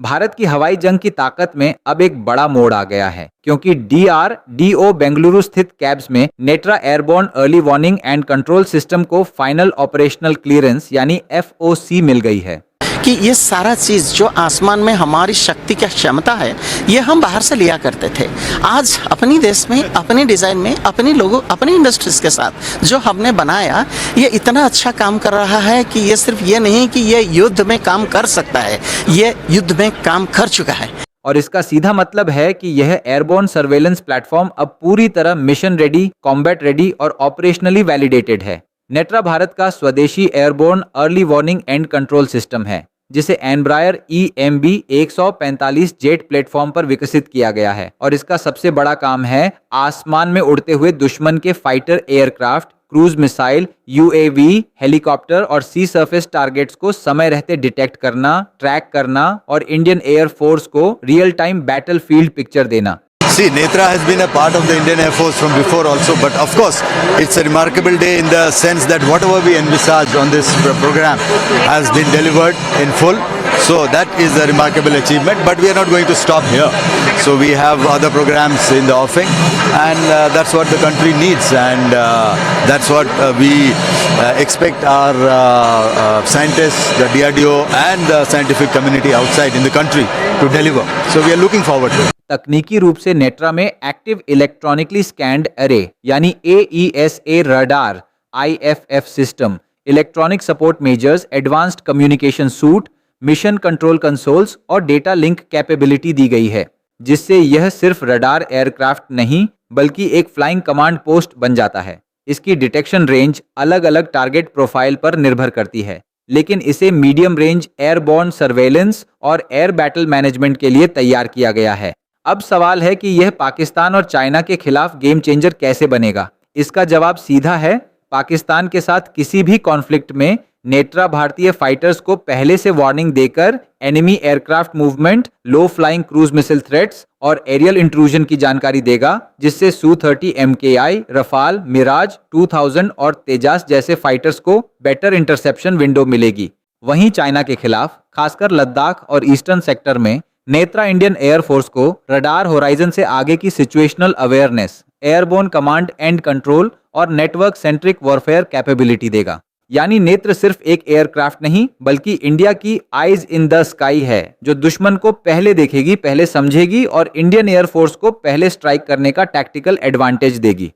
भारत की हवाई जंग की ताकत में अब एक बड़ा मोड़ आ गया है, क्योंकि DRDO बेंगलुरु स्थित कैब्स में Netra airborne early warning and control system को फाइनल ऑपरेशनल क्लियरेंस यानी FOC मिल गई है। कि ये सारा चीज़ जो आसमान में हमारी शक्ति की क्षमता है, ये हम बाहर से लिया करते थे। आज अपनी देश में, अपनी डिज़ाइन में, अपनी लोगों, अपनी इंडस्ट्रीज़ के साथ जो हमने बनाया, ये इतना अच्छा काम कर रहा है कि ये सिर्फ ये नहीं कि ये युद्ध में काम कर सकता है, ये युद्ध में काम कर चुका है। और इसका सीधा मतलब है कि यह एयरबोर्न सर्वेलेंस प्लेटफॉर्म अब पूरी तरह मिशन रेडी, कॉम्बैट रेडी और ऑपरेशनली वैलिडेटेड है। नेत्रा भारत का स्वदेशी airborne early warning and control system है, जिसे एम्ब्रायर EMB 145 जेट प्लेटफॉर्म पर विकसित किया गया है। और इसका सबसे बड़ा काम है आसमान में उड़ते हुए दुश्मन के fighter aircraft, cruise missile, UAV, helicopter और सी सरफेस टारगेट्स को समय रहते डिटेक्ट करना, ट्रैक करना और इंडियन एयरफोर्स को रियल टाइम बैटलफील्ड पिक्चर देना। See, Netra has been a part of the Indian Air Force from before also, but of course, it's a remarkable day in the sense that whatever we envisaged on this program has been delivered in full. So that is a remarkable achievement, but we are not going to stop here. So we have other programs in the offing, and that's what the country needs, and that's what we expect our scientists, the DRDO, and the scientific community outside in the country to deliver. So we are looking forward to it. तकनीकी रूप से नेत्रा में active electronically scanned अरे यानी AESA radar, IFF system, electronic support measures, advanced communication suit, mission control consoles और data link capability दी गई है, जिससे यह सिर्फ रडार एयरक्राफ्ट नहीं बल्कि एक फ्लाइंग कमांड पोस्ट बन जाता है। इसकी डिटेक्शन रेंज अलग अलग टारगेट प्रोफाइल पर निर्भर करती है, लेकिन इसे मीडियम रेंज एयरबोर्न सर्वेलेंस और एयर बैटल मैनेजमेंट के लिए तैयार किया गया है। अब सवाल है कि यह पाकिस्तान और चाइना के खिलाफ गेम चेंजर कैसे बनेगा। इसका जवाब सीधा है, पाकिस्तान के साथ किसी भी कॉन्फ्लिक्ट में नेत्रा भारतीय फाइटर्स को पहले से वार्निंग देकर एनिमी एयरक्राफ्ट मूवमेंट, लो फ्लाइंग क्रूज मिसाइल थ्रेट्स और एरियल इंट्रूजन की जानकारी देगा, जिससे Su-30 MKI, रफाल, मिराज 2000 और तेजास जैसे फाइटर्स को बेटर इंटरसेप्शन विंडो मिलेगी। वहीं चाइना के खिलाफ खासकर लद्दाख और ईस्टर्न सेक्टर में नेत्रा इंडियन एयरफोर्स को रडार होराइजन से आगे की situational awareness, airborne command and control और नेटवर्क सेंट्रिक वॉरफेयर कैपेबिलिटी देगा। यानी नेत्र सिर्फ एक एयरक्राफ्ट नहीं बल्कि इंडिया की आइज इन द स्काई है, जो दुश्मन को पहले देखेगी, पहले समझेगी और इंडियन एयरफोर्स को पहले स्ट्राइक करने का टैक्टिकल एडवांटेज देगी।